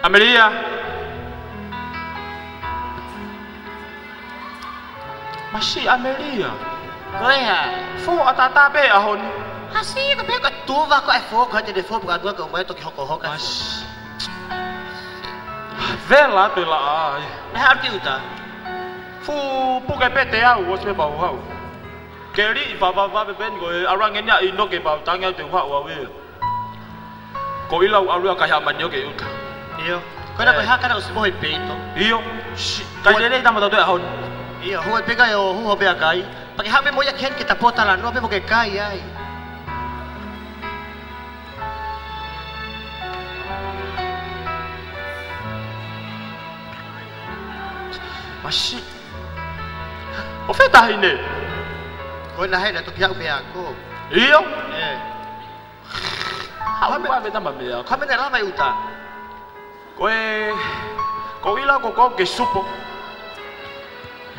Amelia. Masih Amelia. Kau ya? Fu atata be ahon. Hasi kau be kau tua kau efok kau jadi efok bukan kau main toki hok. Mas. Vela pela ai. Nah arti uta. Fu bukan pete au, was be bau hau. Keri baba ben kau orang enya indo ke bau tangga tu hau awe. Kau ilau alu kaya manyo ke uta. Iyo, kau nak kau kana usbo peito. Iyo, kaya dele tama tu ahon. Iyo, huwag pega yo, huwag pega kay. Pag habi mo yak hen kita potalan, no be mo kay kay ay. Masih. Ofeta ini. Kau nak hen atau kiau be ako. Iyo. Hawa Kami apa tambah dia? kami nak lama uta. Kau ilau kau ke supo.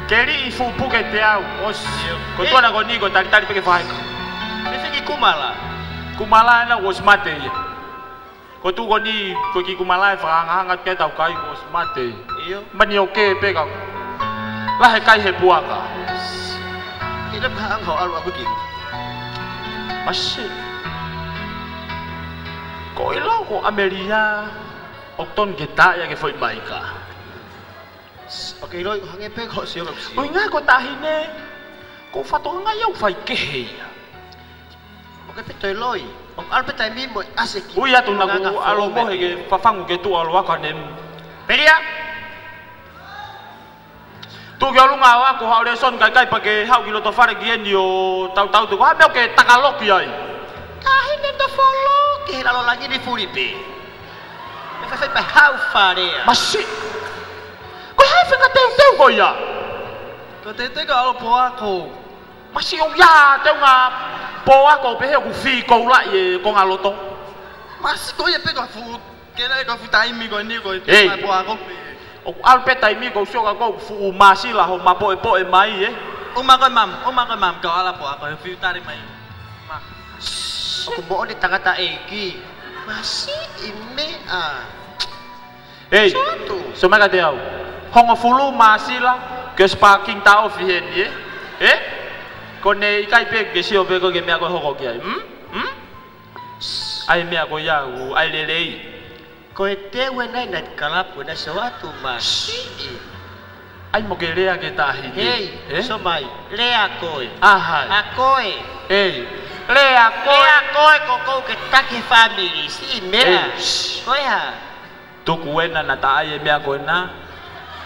Keri ifu puke te au. Os. Kau tu anak kau ni kau tali pergi faham. Bisa ki kumala. Kumala na was mate ya. Kau tu kau ni kau ki kumala fahang hangat ke tau kai was mate. Iyo. Manioke pe kau. Lah kai he puaka. Kita bahang kau alu aku gitu. Masih. Kau ilau kau Amelia. Okton kita ya ke foi baika. Okay, Roy, hangin pe kau siyo kapsi. Kau ingat kau tahine. Kau fato ngayau fai kehe. Okay, pe toy Roy. Ang alpe tayo mo asik. Uya tu nagu alo mo ke pafangu ke tu alo akanem. Peria. Tu ke alu ngawa ko haure son kai pake hau kilo to fare gien yo tau tu ha meo ke takalok yai. Tahine to follow. Ke lalo lagi ni Filipe. Fai pa how far ya. Masih. Kau hai fika teu kau ya. Kau tete kau alo po ako. Masih ông ya teu nga po ako pe he ku fi kau la ye ko ngalo to. Mas kau ya pe kau fu. Kena kau fu time kau ni kau po ako. O alpe tai mi kau sio kau fu masi la ho mapo e mai ye. Uma kau mam kau ala po ako fu tari mai. Ma. Aku bawa di tengah tak egi. Masih ime ah. Hey, semua kata aku, hongo fulu masih lah, kespaking tau fihen ye, kau ne ikai pe kesio pe kau kemia kau hongo kia, ai mia kau ya, ai lelei, kau ete wenai nak kalap wena sesuatu masih, ai mau kelea kita ini, hey, somai, lea koi, ahai, hey, lea koi, kau kita ke family, si ime, koi ha. Tu kuena na taai mea kuena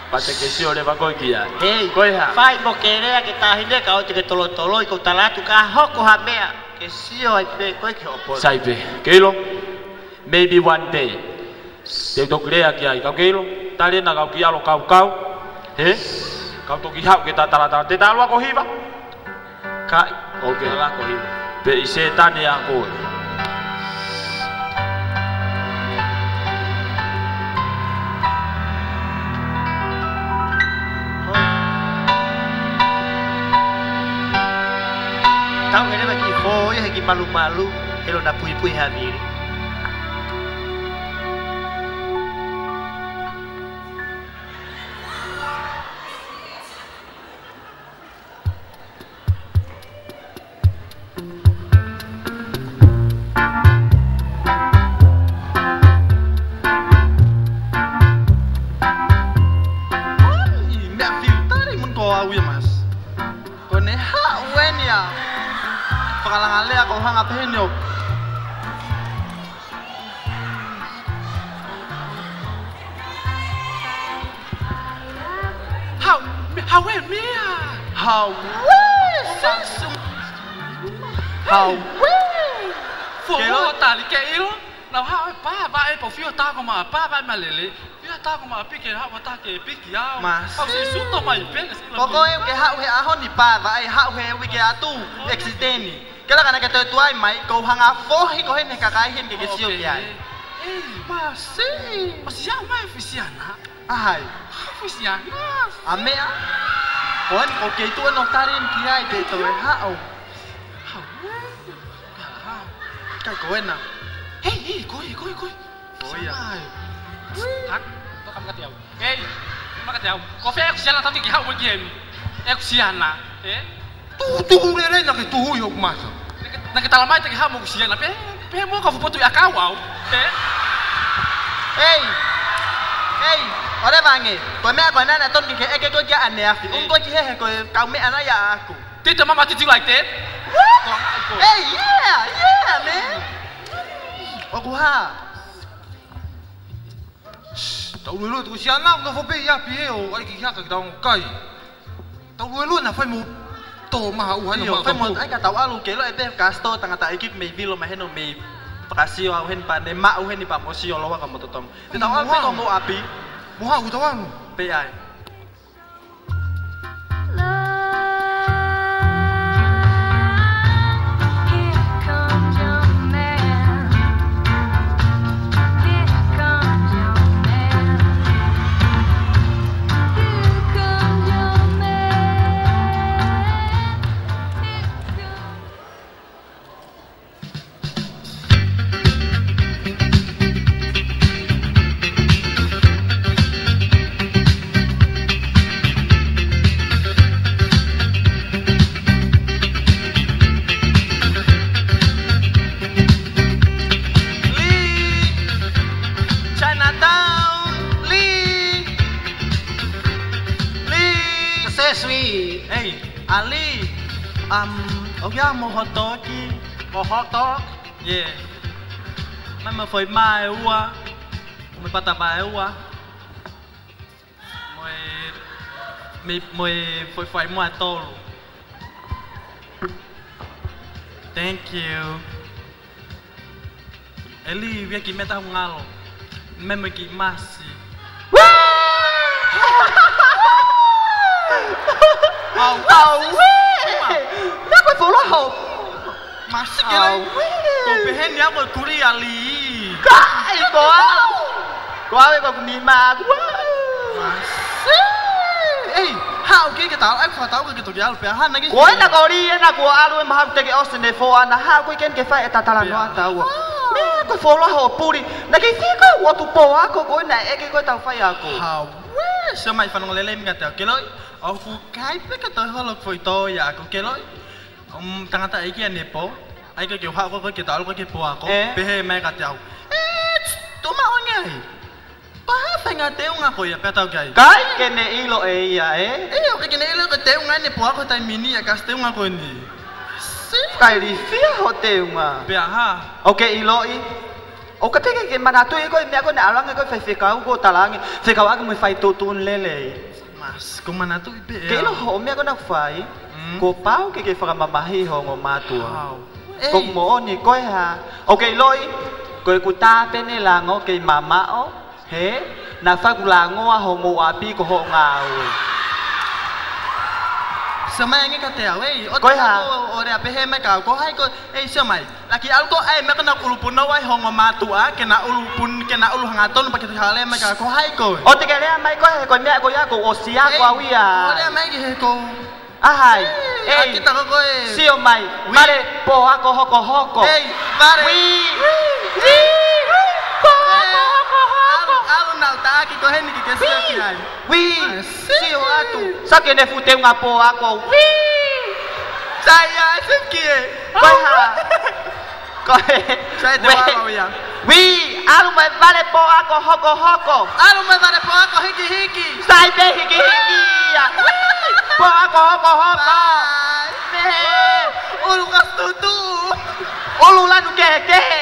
pate kesio le ba koi kia. Hey, koi ha. Fai mo kere kita hinde kau te tolo ko talatu ka hoko ha mea. Kesio ai pe koi ke opo. Sai pe. Kelo. Maybe one day. Te to krea kia kau kelo. Tale na kau kia lo kau. Kau to ki hau kita tala. Te talo ko hiba. Ka okay la ko hiba. Pe setan ya ko. Tahu kena bagi foy, lagi malu-malu, kalau nak pui-pui hamil. Pakalangan le ako hang apehin yo. How me How phụ ta đi cái yêu nào ha ba em bảo phiêu ta có mà ba mà lele phiêu ta có mà biết cái ha ta cái biết gì à mà sao chỉ xuống tao mày biết cái gì có em cái hạo hệ ahon đi pa và ai hạo hệ với cái tu accident ni cái là cái tôi tuai mày cầu hàng á phố hay có hết này cả cái hiện cái siêu cái mà xí mai phi xí à ai phi xí à mẹ á còn có cái tu nó ta đến kia ai để tôi hạo cái của em à coi à thắc tôi cầm cái tiểu mà cái tiểu có phép xian là tao cái hậu một kiện em xian là tu lên là cái tu yok mà na cái talamai cái hậu một xian là bé mua cái phụ tụi akau vào ở đây bà nghỉ còn mẹ còn là tôn cái tôi cha anh nè tôi chỉ hay coi cao mẹ nó ya aku tít cho mama tít lại tết yeah man aku ha tao nuôi luôn tụi xían lắm nó phải bây giờ bây giờ ai kia cái đồng cây tao nuôi luôn là phải một tổ mà hậu hay là phải một ai cả tao alu kể lại bé casto tanga ta ekip mày vi lo mà heno mày pakasio au hen pa ne ma au hen ni pa mosio lo wa kamu totom thì tao ăn phải có mua api mua hậu tao ăn bây ai Ali, ông mua hot dog đi, một hot dog, yeah, mà phải mai ua, mới bắt đầu mai ua, mới phải mua tô, thank you, Ali, việc gì mà tao không ngalo, mẹ mới kỹ masi. Nó có phụ lo hộp mà xích cái này tôi bị hết nhá rồi cú đi à lì cái quá với con đi mà ê hao cái tao em phải tao cái tụi giáo phải han cái quá là có đi là của alo mà học cái Austin để phô anh hao cái phải ta làm nó tao mẹ có phụ lo hộp pu đi là cái gì có của tụi bò á có này cái tao phải à của hao sao mày phải ngồi lên cái cái lối aku kai pe ka halok foi to ya aku keloi tanga ta iki ane po ai ka ha ko ke ta ko ke po ako pe he mai ka tau tu ma ongai pa fa nga teu nga ko ya pe tau kai ke ne ilo ya o ke ne ilo ko teu nga ne po ako ta mini ya ka teu nga ko ni kai ri fia ho teu nga pe ha okay ilo i o ka pe ke mana tu ko me ko na lang ko fa fe ka ko ta lang fe ka ako mo fa tutun lele mas kung mana tu ibe kilo ho mi ako nagfai ko pao ke fa mamahi ho ngo matua kung mo ni ko ha okay loi ko ku ta pe ni la ngo ke mama o he na fa ku la ngo ho ngo api ko ho ngao sao mày nghe cái tèo ấy, ôi ha, ôi đẹp he mày cào có hay coi, ấy sao mày, là cái áo có ai mày cái nào ulupun đâu ai hong mà tua, cái nào ulupun, cái nào ulu hangaton, pakai tu hal mày cào có hay coi, ôi cái này mày coi, còn mẹ coi ya coi osia coi wi à, ôi mày cái coi, hai, ấy, kita coi, siêu mày, mày po ako hoko, ấy, mày, alo nào ta cái hen cái siêu cái này, siêu atu, sao cái này phụ teo ngapo ako, saya kia, coi ha, coi, saya teo apa ya, alo mày vale po ako hoko, alo mày vale po ako hiki, saya be hiki ya, po ako hoko, ulukas tutu. có lu lan kè kè